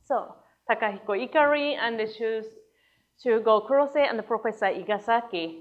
So, Takahiko Ikari and Shugo Kurose and Professor Igasaki.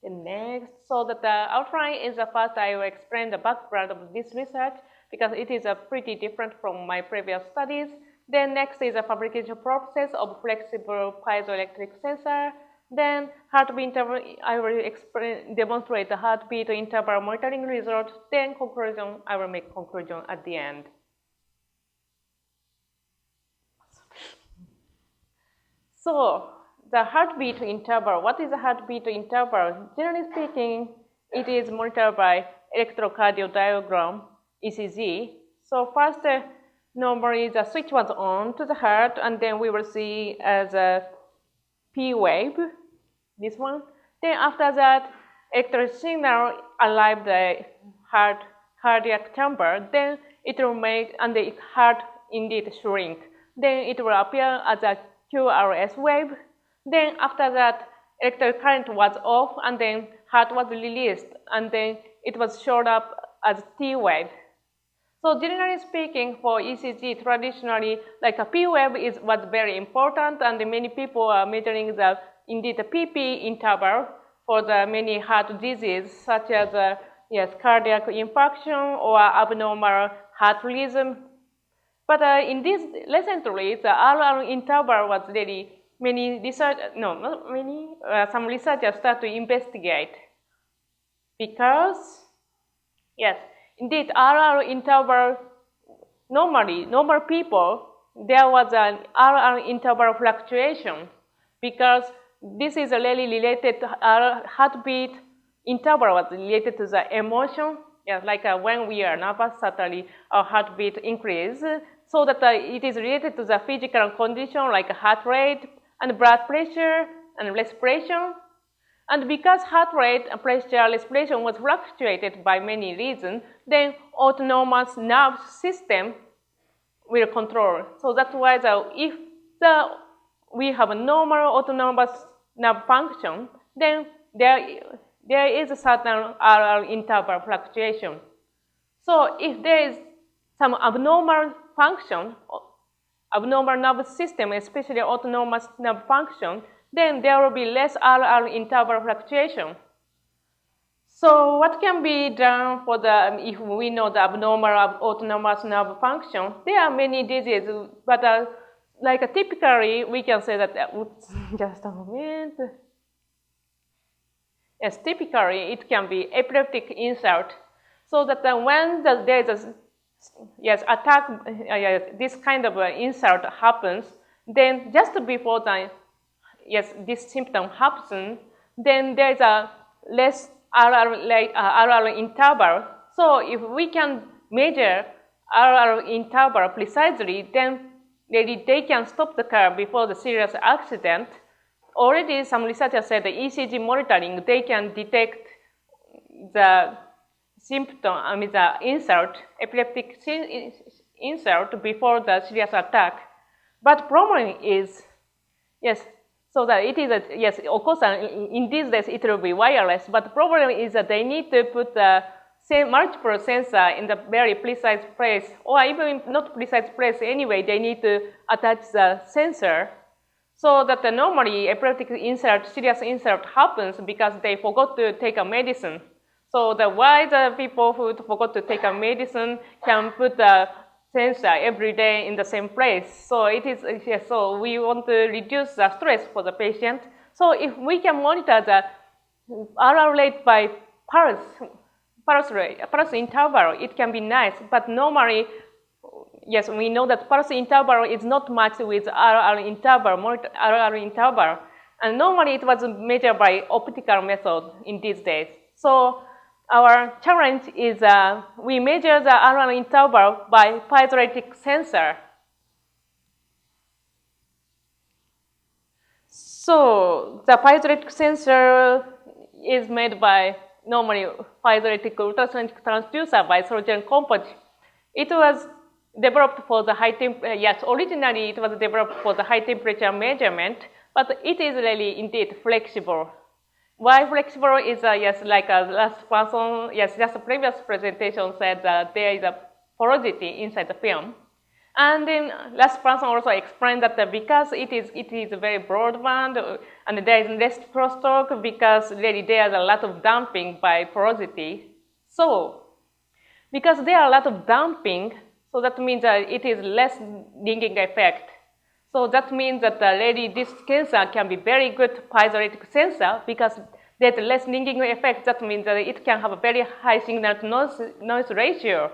The next, so that the outline is the first I will explain the background of this research because it is pretty different from my previous studies. Then next is the fabrication process of flexible piezoelectric sensor. Then heartbeat interval, I will demonstrate the heartbeat interval monitoring result. Then conclusion, I will make conclusion at the end. So the heartbeat interval, what is the heartbeat interval? Generally speaking, it is monitored by electrocardiograph, ECG. So first, normally the switch was on to the heart, and then we will see as a P wave, this one. Then after that, electric signal arrive the heart cardiac chamber. Then it will make, and the heart indeed shrink. Then it will appear as a QRS wave. Then after that, electric current was off, and then heart was released, and then it was showed up as T wave. So generally speaking, for ECG, traditionally, like a P wave was very important, and many people are measuring the indeed the PP interval for the many heart diseases, such as cardiac infarction or abnormal heart rhythm. But in this recently, the RR interval was really some researchers start to investigate because yes, indeed RR interval normal people there was an RR interval fluctuation because this is really related to our heartbeat interval was related to the emotion. Yeah, like when we are nervous, certainly our heartbeat increases. So that it is related to the physical condition like heart rate and blood pressure and respiration. And because heart rate, pressure, respiration was fluctuated by many reasons, then autonomous nerve system will control. So that's why if we have a normal autonomous nerve function, then there is a certain RR interval fluctuation. So if there is some abnormal function, abnormal nervous system, especially autonomous nerve function, then there will be less RR interval fluctuation. So what can be done for if we know the abnormal autonomous nerve function? There are many diseases, but typically we can say that, just a moment. Yes, typically it can be epileptic insult, so that when there is a attack, this kind of insult happens, then just before this symptom happens, then there is a less RR interval. So if we can measure RR interval precisely, then they can stop the car before the serious accident. Already some researchers said the ECG monitoring, they can detect the symptom, the insult, epileptic insult before the serious attack. But problem is, so that it is, of course, in these days it will be wireless, but the problem is that they need to put the multiple sensor in the very precise place, or even not precise place anyway, they need to attach the sensor. So that normally epileptic insult, serious insult happens because they forgot to take a medicine. So why the people who forgot to take a medicine can put the sensor every day in the same place. So it is, so we want to reduce the stress for the patient. So if we can monitor the RR rate by pulse interval, it can be nice. But normally, we know that pulse interval is not matched with RR interval. And normally it was measured by optical method in these days. So our challenge is we measure the RR interval by piezoelectric sensor. So the piezoelectric sensor is made by normally piezoelectric ultrasonic transducer by Sologen composite. It was developed for the high temperature, originally it was developed for the high temperature measurement, but it is really indeed flexible. Why flexible is, like last person, just the previous presentation said that there is a porosity inside the film. And then last person also explained that because it is a very broadband and there is less crosstalk because really there is a lot of damping by porosity. So because there are a lot of damping, so that means that it is less ringing effect. So that means that really this sensor can be very good piezoelectric sensor because there's less ringing effect. That means that it can have a very high signal to noise ratio.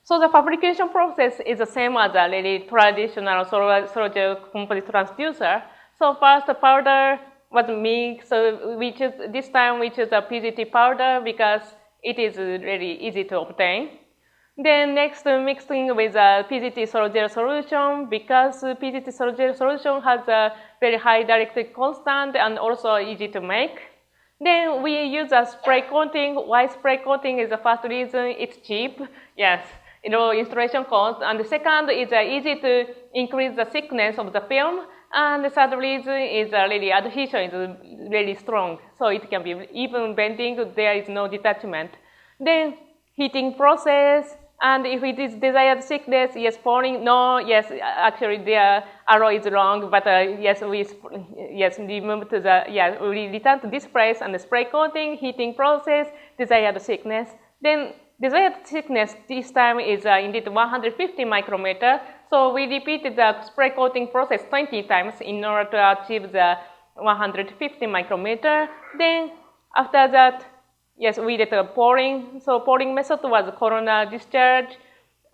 So the fabrication process is the same as a really traditional solar composite transducer. So first the powder was mixed. So this time we choose a PZT powder because it is really easy to obtain. Then next mixing with a PZT solid gel solution because PZT solid gel solution has a very high dielectric constant and also easy to make. Then we use a spray coating. Why spray coating is the first reason it's cheap. Yes. Installation cost, and the second is easy to increase the thickness of the film, and the third reason is really adhesion is really strong, so it can be even bending, there is no detachment. Then heating process, and if it is desired thickness, yes, pouring, no, yes, actually the arrow is wrong, but yes, we remove to the, we return to this place and the spray coating, heating process, desired thickness. Then desired thickness this time is indeed 150 micrometer. So we repeated the spray coating process 20 times in order to achieve the 150 micrometer. Then after that, yes, we did a pouring. So pouring method was corona discharge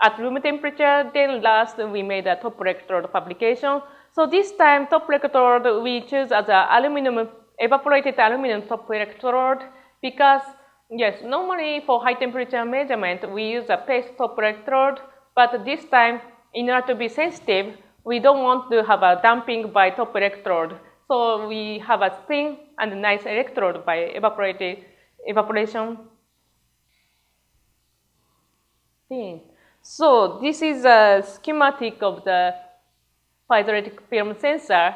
at room temperature. Then last we made a top electrode fabrication. So this time top electrode we choose as a aluminum, evaporated aluminum top electrode because yes, normally for high temperature measurement, we use a paste top electrode, but this time, in order to be sensitive, we don't want to have a damping by top electrode. So we have a spin and a nice electrode by evaporation. So this is a schematic of the piezoelectric film sensor.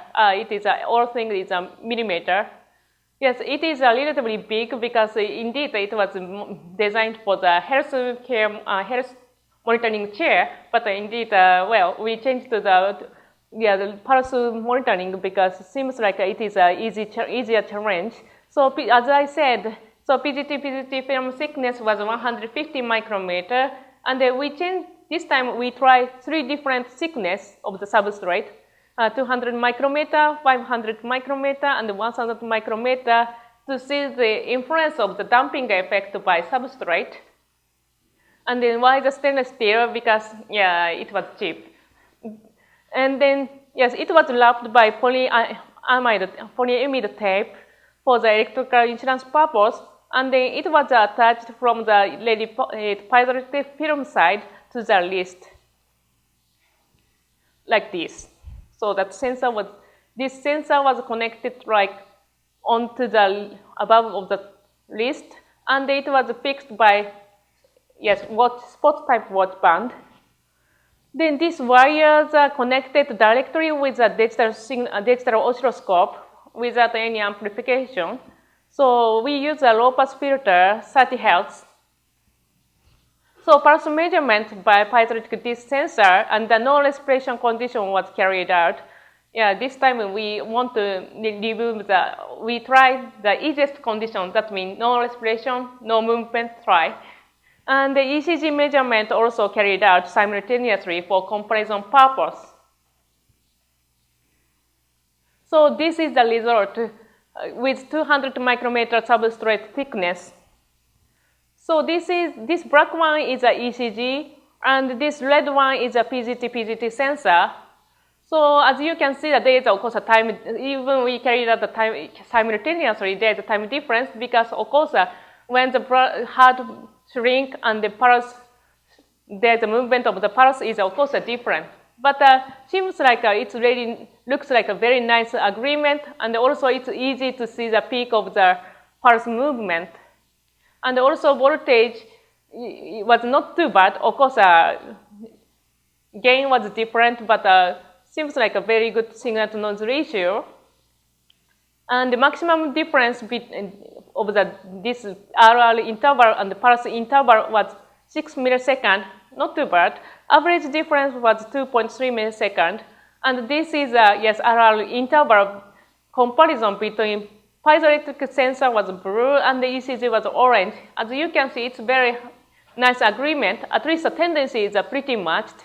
All things is a millimeter. Yes, it is relatively big because indeed it was designed for the health monitoring chair, but indeed, we changed to the pulse monitoring because it seems like it is easier challenge. So as I said, so PZT film thickness was 150 micrometer, and we changed, this time we try 3 different thickness of the substrate. 200 micrometer, 500 micrometer, and 1000 micrometer to see the influence of the damping effect by substrate. And then why the stainless steel? Because it was cheap. And then yes, it was wrapped by polyamide tape for the electrical insurance purpose, and then it was attached from the piezoelectric film side to the wrist, like this. So that this sensor was connected like onto the above of the wrist, and it was fixed by spot type watch band. Then these wires are connected directly with a digital oscilloscope without any amplification. So we use a low pass filter, 30 Hz. So pulse measurement by piezoelectric disc sensor and the no respiration condition was carried out. This time we want to remove we tried the easiest condition, that means no respiration, no movement try. And the ECG measurement also carried out simultaneously for comparison purpose. So this is the result with 200 micrometer substrate thickness. So this black one is a ECG, and this red one is a PZT sensor. So as you can see, there is of course a time, even we carried out the time simultaneously, there is a time difference because of course when the heart shrink and the pulse, there's a movement of the pulse is of course different. But seems like it really looks like a very nice agreement, and also it's easy to see the peak of the pulse movement. And also voltage was not too bad. Of course, gain was different, but seems like a very good signal to noise ratio. And the maximum difference of this RR interval and the pulse interval was 6 milliseconds, not too bad. Average difference was 2.3 milliseconds. And this is a RR interval comparison between piezoelectric sensor was blue and the ECG was orange. As you can see, it's very nice agreement. At least the tendency is pretty matched.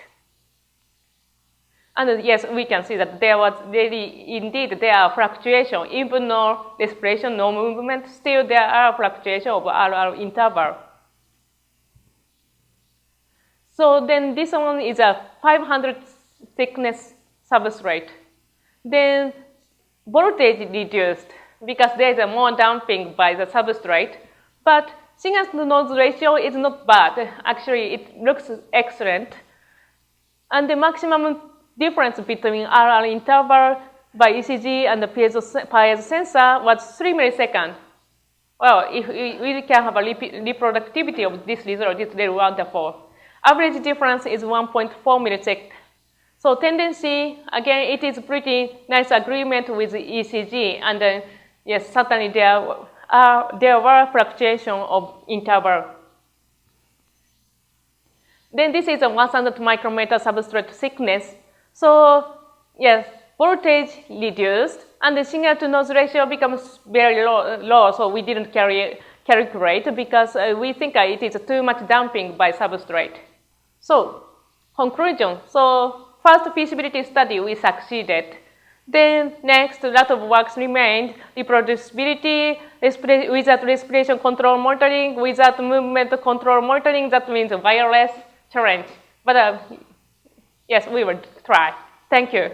And yes, we can see that there was indeed there are fluctuation. Even no respiration, no movement, still there are fluctuation of RR interval. So then this one is a 500 thickness substrate. Then voltage reduced because there is a more damping by the substrate. But signal-to-noise ratio is not bad. Actually, it looks excellent. And the maximum difference between RR interval by ECG and the piezo sensor was 3 milliseconds. Well, if we can have a reproductivity of this result, it's very wonderful. Average difference is 1.4 milliseconds. So tendency, again, it is pretty nice agreement with the ECG. And yes, certainly there were fluctuation of interval. Then this is a 1,000 micrometer substrate thickness. So yes, voltage reduced, and the signal-to-noise ratio becomes very low. So we didn't calculate because we think it is too much damping by substrate. So conclusion. So first feasibility study, we succeeded. Then next, a lot of works remained. Reproducibility, without respiration control monitoring, without movement control monitoring. That means a wireless challenge. But yes, we will try. Thank you.